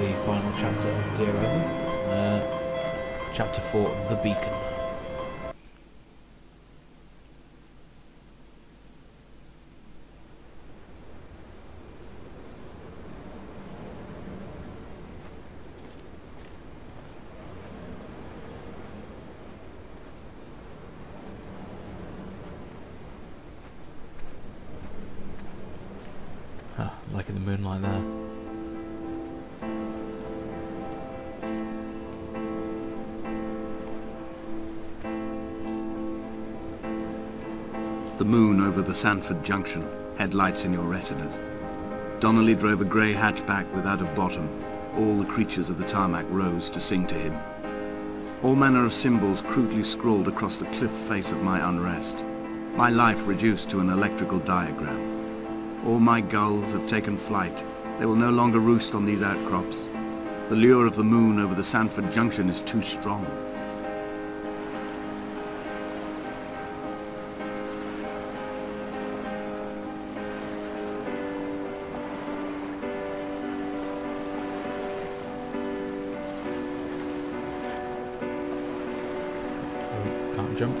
the final chapter of Dear Evan, chapter 4, The Beacon. Liking the moonlight there. The moon over the Sanford Junction, headlights in your retinas. Donnelly drove a grey hatchback without a bottom. All the creatures of the tarmac rose to sing to him. All manner of symbols crudely scrawled across the cliff face of my unrest. My life reduced to an electrical diagram. All my gulls have taken flight. They will no longer roost on these outcrops. The lure of the moon over the Sanford Junction is too strong. Can't jump.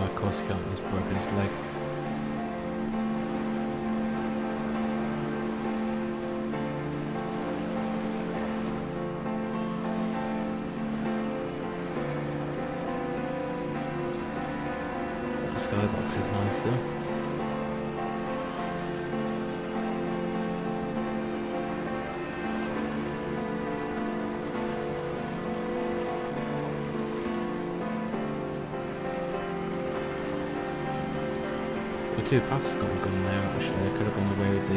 Of course he can't, he's broken his leg. The skybox is nice though. The two paths could have gone there actually. They could have gone the way with the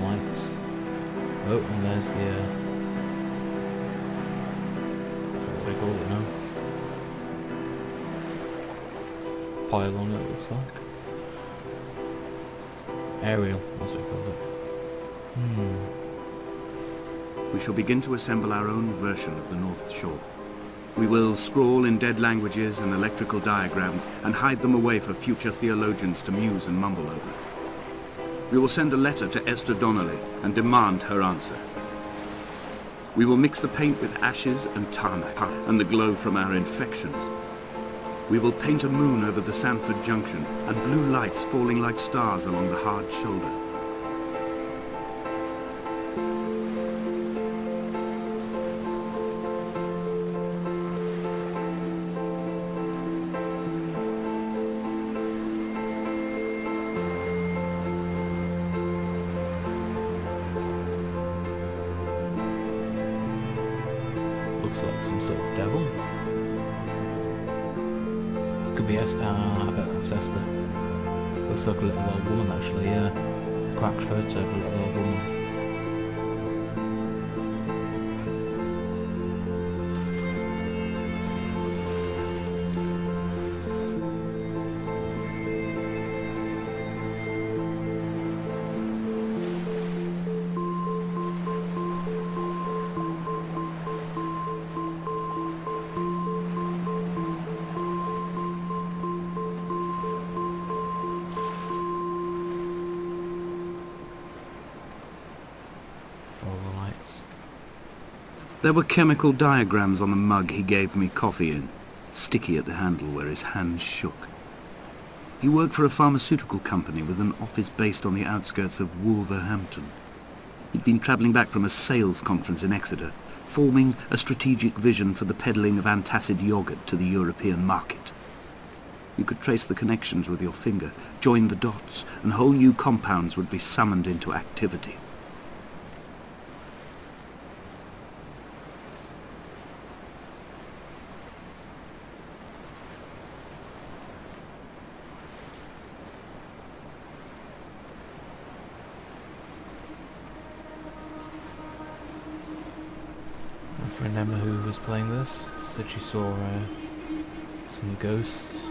lights. Oh, and there's the I forget what they call it now. Pylon, it looks like. Aerial, that's what they called it. We shall begin to assemble our own version of the North Shore. We will scrawl in dead languages and electrical diagrams and hide them away for future theologians to muse and mumble over. We will send a letter to Esther Donnelly and demand her answer. We will mix the paint with ashes and tarmac and the glow from our infections. We will paint a moon over the Sanford Junction and blue lights falling like stars along the hard shoulder. Looks like some sort of devil. Could be Esther. I bet that's Esther. Looks like a little old woman actually, yeah. Cracked photo of a little old woman. There were chemical diagrams on the mug he gave me coffee in, sticky at the handle where his hands shook. He worked for a pharmaceutical company with an office based on the outskirts of Wolverhampton. He'd been travelling back from a sales conference in Exeter, forming a strategic vision for the peddling of antacid yogurt to the European market. You could trace the connections with your finger, join the dots, and whole new compounds would be summoned into activity. My friend Emma, who was playing this, said she saw some ghosts.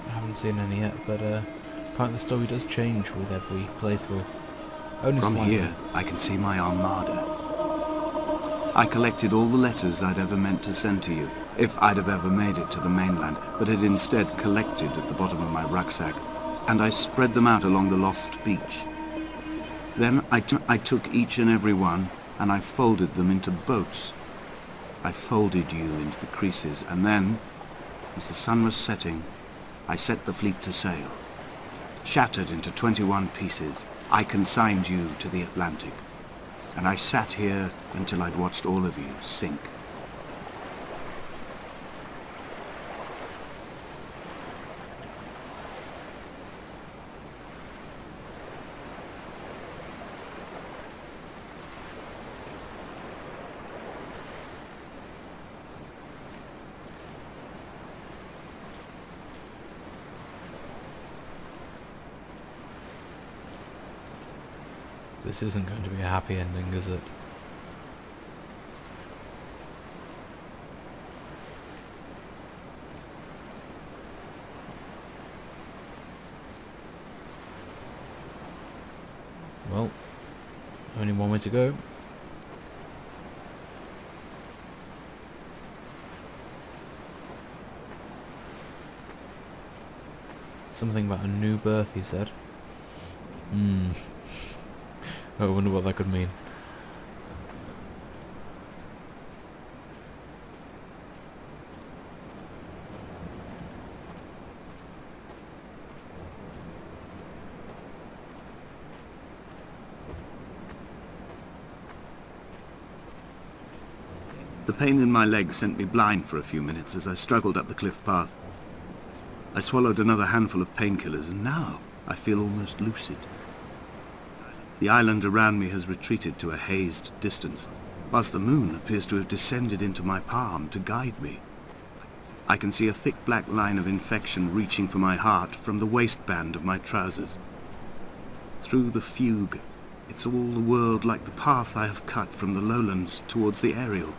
I haven't seen any yet, but apparently the story does change with every playthrough. Only From slightly. here, I can see my armada. I collected all the letters I'd ever meant to send to you, if I'd have ever made it to the mainland, but had instead collected at the bottom of my rucksack and I spread them out along the lost beach. Then I took each and every one, and I folded them into boats. I folded you into the creases, and then, as the sun was setting, I set the fleet to sail. Shattered into 21 pieces, I consigned you to the Atlantic, and I sat here until I'd watched all of you sink. This isn't going to be a happy ending, is it? Well, only one way to go. Something about a new birth, he said. I wonder what that could mean. The pain in my leg sent me blind for a few minutes as I struggled up the cliff path. I swallowed another handful of painkillers, and now I feel almost lucid. The island around me has retreated to a hazed distance, whilst the moon appears to have descended into my palm to guide me. I can see a thick black line of infection reaching for my heart from the waistband of my trousers. Through the fugue, it's all the world like the path I have cut from the lowlands towards the aerial.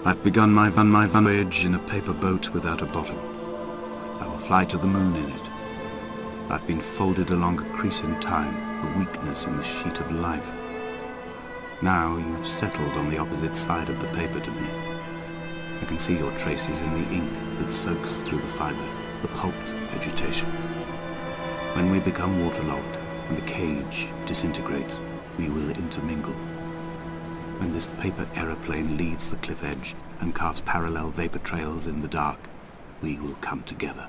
I've begun my voyage in a paper boat without a bottom. I will fly to the moon in it. I've been folded along a crease in time, a weakness in the sheet of life. Now you've settled on the opposite side of the paper to me. I can see your traces in the ink that soaks through the fibre, the pulped vegetation. When we become waterlogged and the cage disintegrates, we will intermingle. When this paper aeroplane leaves the cliff edge and carves parallel vapor trails in the dark, we will come together.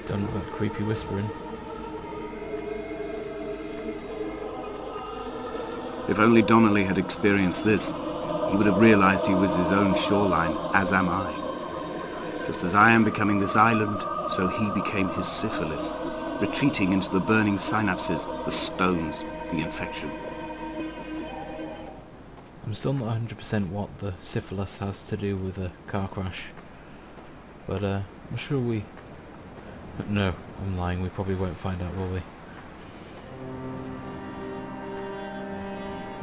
Done with that creepy whispering. If only Donnelly had experienced this, he would have realized he was his own shoreline, as am I. Just as I am becoming this island, so he became his syphilis, retreating into the burning synapses, the stones, the infection. I'm still not 100% what the syphilis has to do with a car crash. But I'm sure we... No, I'm lying, we probably won't find out, will we?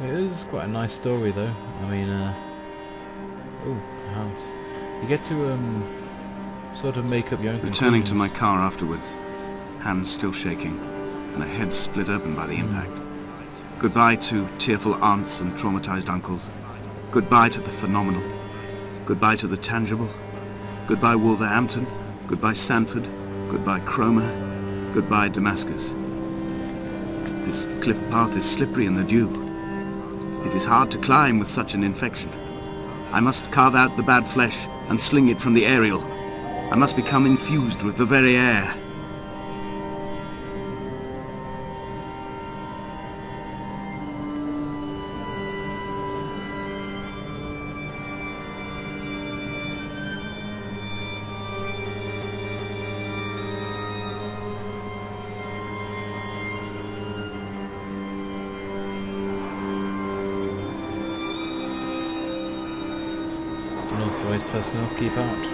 It is quite a nice story though. I mean, oh, a house. You get to sort of make up your own conclusions. Returning to my car afterwards, hands still shaking, and a head split open by the impact. Goodbye to tearful aunts and traumatized uncles. Goodbye to the phenomenal. Goodbye to the tangible. Goodbye Wolverhampton. Goodbye Sanford. Goodbye Cromer. Goodbye Damascus. This cliff path is slippery in the dew. It is hard to climb with such an infection. I must carve out the bad flesh and sling it from the aerial. I must become infused with the very air. person I'll keep out.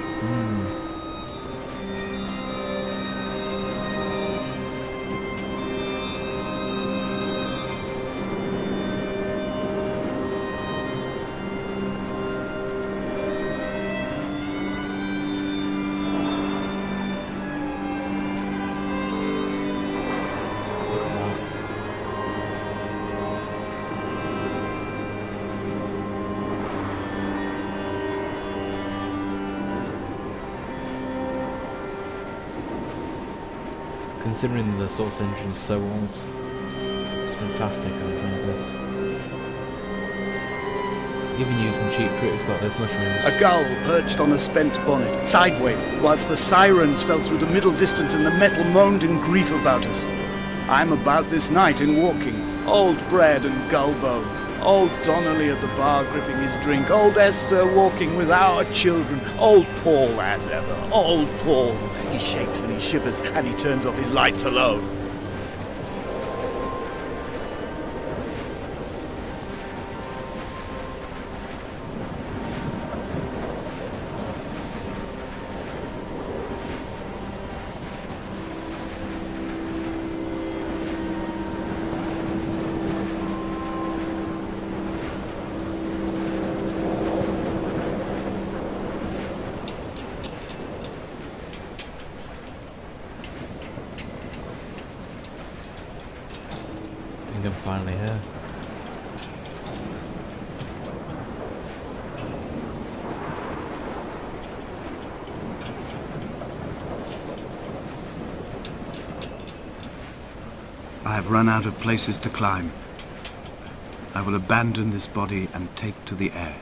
Considering the Source engine is so old, it's fantastic how they made this. Even using cheap tricks like those mushrooms. A gull perched on a spent bonnet, sideways, whilst the sirens fell through the middle distance and the metal moaned in grief about us. I'm about this night in walking. Old bread and gull bones. Old Donnelly at the bar gripping his drink. Old Esther walking with our children. Old Paul as ever. Old Paul. He shakes and he shivers and he turns off his lights alone. I'm finally here. I have run out of places to climb. I will abandon this body and take to the air.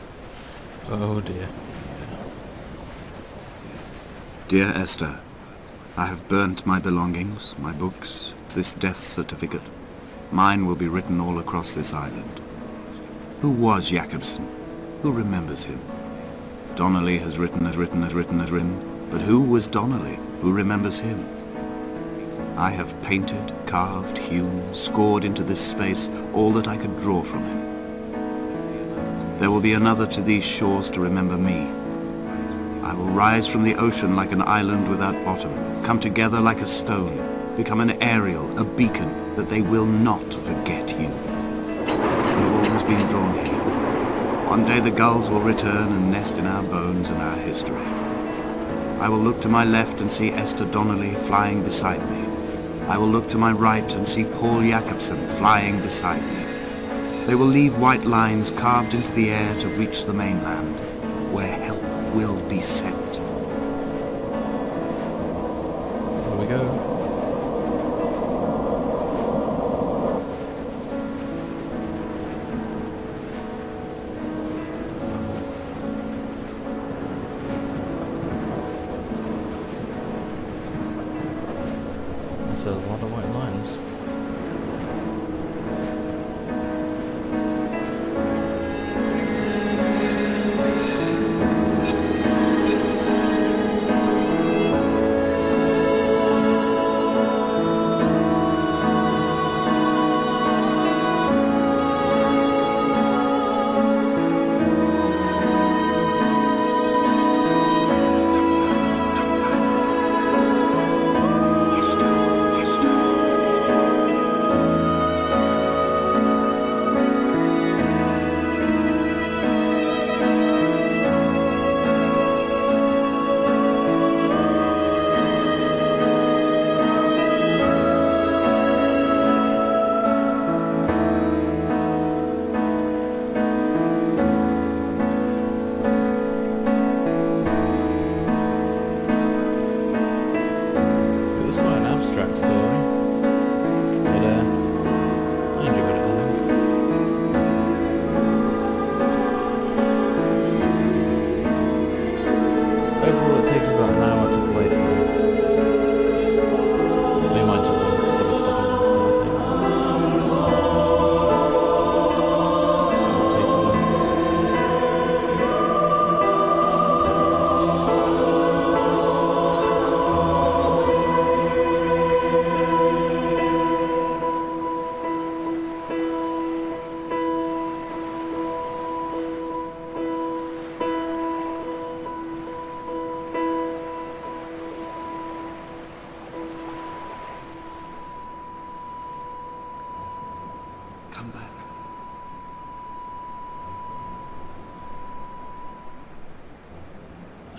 Oh dear. Dear Esther, I have burnt my belongings, my books, this death certificate. Mine will be written all across this island. Who was Jakobsen? Who remembers him? Donnelly has written, but who was Donnelly? Who remembers him? I have painted, carved, hewn, scored into this space all that I could draw from him. There will be another to these shores to remember me. I will rise from the ocean like an island without bottom, come together like a stone, become an aerial, a beacon, that they will not forget you. We have always been drawn here. One day the gulls will return and nest in our bones and our history. I will look to my left and see Esther Donnelly flying beside me. I will look to my right and see Paul Jakobsen flying beside me. They will leave white lines carved into the air to reach the mainland, where help will be sent. Here we go. That's a lot of white lines.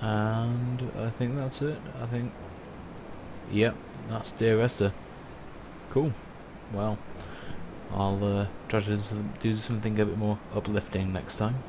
And I think that's it. I think, yep, that's Dear Esther. Cool. Well, I'll try to do something a bit more uplifting next time.